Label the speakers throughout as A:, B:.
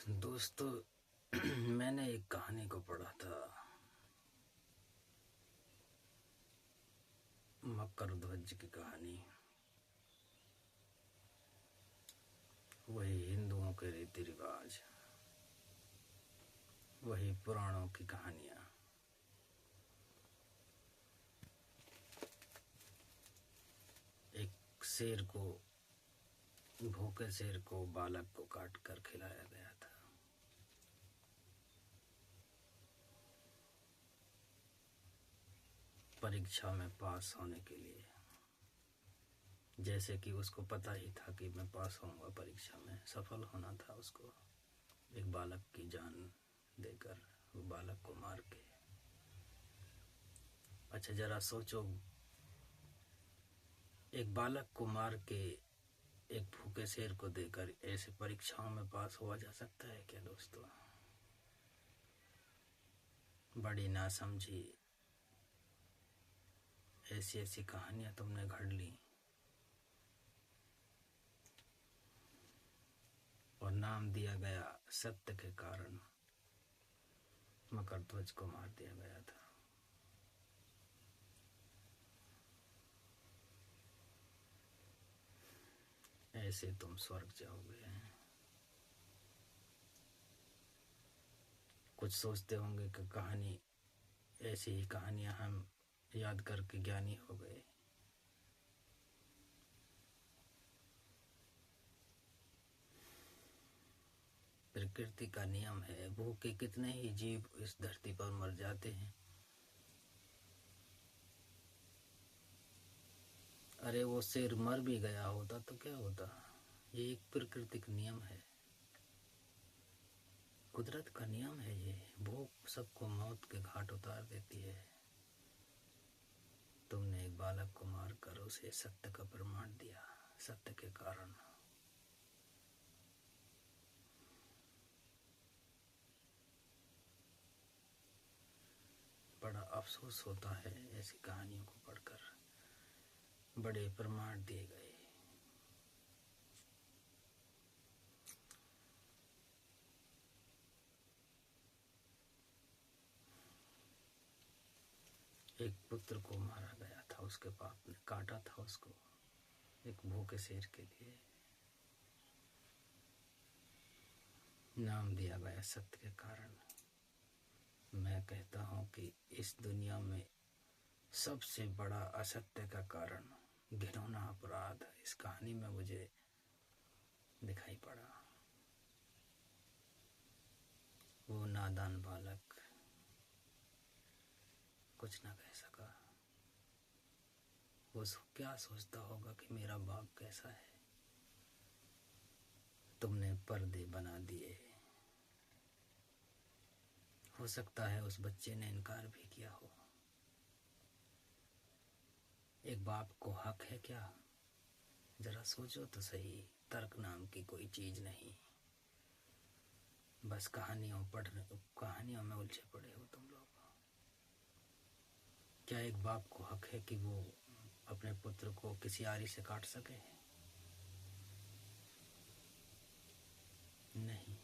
A: दोस्तों, मैंने एक कहानी को पढ़ा था, मकर ध्वज की कहानी। वही हिंदुओं के रीति रिवाज, वही पुराणों की कहानियां। एक शेर को, भूखे शेर को बालक को काट कर खिलाया गया था। परीक्षा में पास होने के लिए, जैसे कि उसको पता ही था कि मैं पास होऊंगा, परीक्षा में सफल होना था उसको। एक बालक की जान देकर, वो बालक को मार के। अच्छा जरा सोचो, एक बालक को मार के एक भूखे शेर को देकर ऐसे परीक्षाओं में पास हुआ जा सकता है क्या दोस्तों? बड़ी नासमझी ऐसी ऐसी कहानियां तुमने घड़ ली और नाम दिया गया सत्य के कारण मकर ध्वज को मार दिया गया था। ऐसे तुम स्वर्ग जाओगे। कुछ सोचते होंगे कि कहानी, ऐसी ही कहानियां हम याद करके ज्ञानी हो गए। प्रकृति का नियम है, भूखे कितने ही जीव इस धरती पर मर जाते हैं। अरे वो शेर मर भी गया होता तो क्या होता? ये एक प्राकृतिक नियम है, कुदरत का नियम है। ये भूख सबको मौत के घाट उतार देती है। तुमने एक बालक को मारकर उसे सत्य का प्रमाण दिया, सत्य के कारण। बड़ा अफसोस होता है ऐसी कहानियों को पढ़कर। बड़े प्रमाण दिए गए। एक पुत्र को मारा गया था, उसके बाप ने काटा था उसको, एक भूखे शेर के लिए। नाम दिया गया सत्य के कारण। मैं कहता हूँ कि इस दुनिया में सबसे बड़ा असत्य का कारण, घिनौना अपराध इस कहानी में मुझे दिखाई पड़ा। वो नादान बालक कुछ न कह सका। वो क्या सोचता होगा कि मेरा बाप कैसा है। तुमने पर्दे बना दिए। हो सकता है उस बच्चे ने इनकार भी किया हो। एक बाप को हक है क्या? जरा सोचो तो सही। तर्क नाम की कोई चीज नहीं। बस कहानियों में उलझे पड़े हो तुम लोग। क्या एक बाप को हक है कि वो अपने पुत्र को किसी आरी से काट सके? नहीं।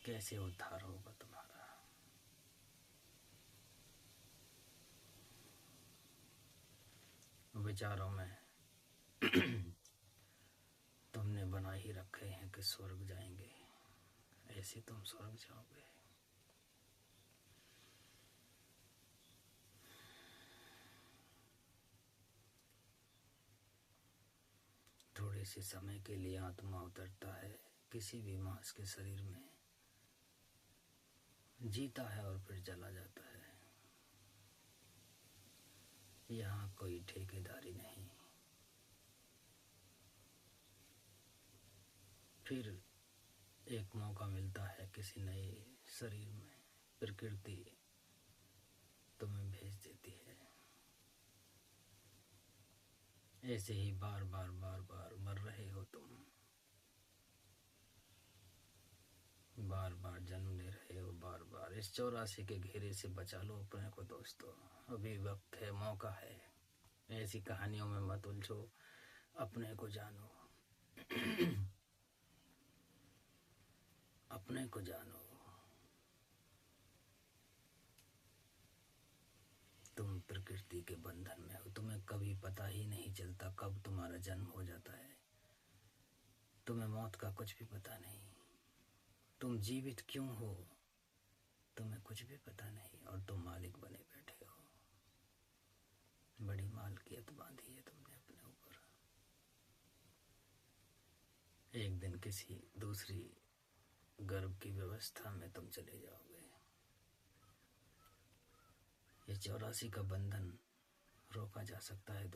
A: कैसे उद्धार होगा तुम्हारा? विचारों में तुमने बना ही रखे हैं कि स्वर्ग जाएंगे, ऐसे तुम स्वर्ग जाओगे। थोड़े से समय के लिए आत्मा उतरता है किसी भी मांस के शरीर में, जीता है और फिर चला जाता है। यहाँ कोई ठेकेदारी नहीं। फिर एक मौका मिलता है किसी नए शरीर में, प्रकृति तुम्हें भेज देती है। ऐसे ही बार बार मर रहे हो तुम, बार बार जन्म ले रहे हो, बार बार। इस 84 के घेरे से बचा लो अपने को दोस्तों, अभी वक्त है, मौका है। ऐसी कहानियों में मत उलझो, अपने को जानो। अपने को जानो। तुम प्रकृति के बंधन में हो, तुम्हें कभी पता ही नहीं चलता कब तुम्हारा जन्म हो जाता है। तुम्हें मौत का कुछ भी पता नहीं। तुम जीवित क्यों हो तुम्हें कुछ भी पता नहीं, और तुम मालिक बने बैठे हो। बड़ी मालकियत बांधी है तुमने अपने ऊपर। एक दिन किसी दूसरी गर्भ की व्यवस्था में तुम चले जाओगे। ये 84 का बंधन रोका जा सकता है दोस्तों।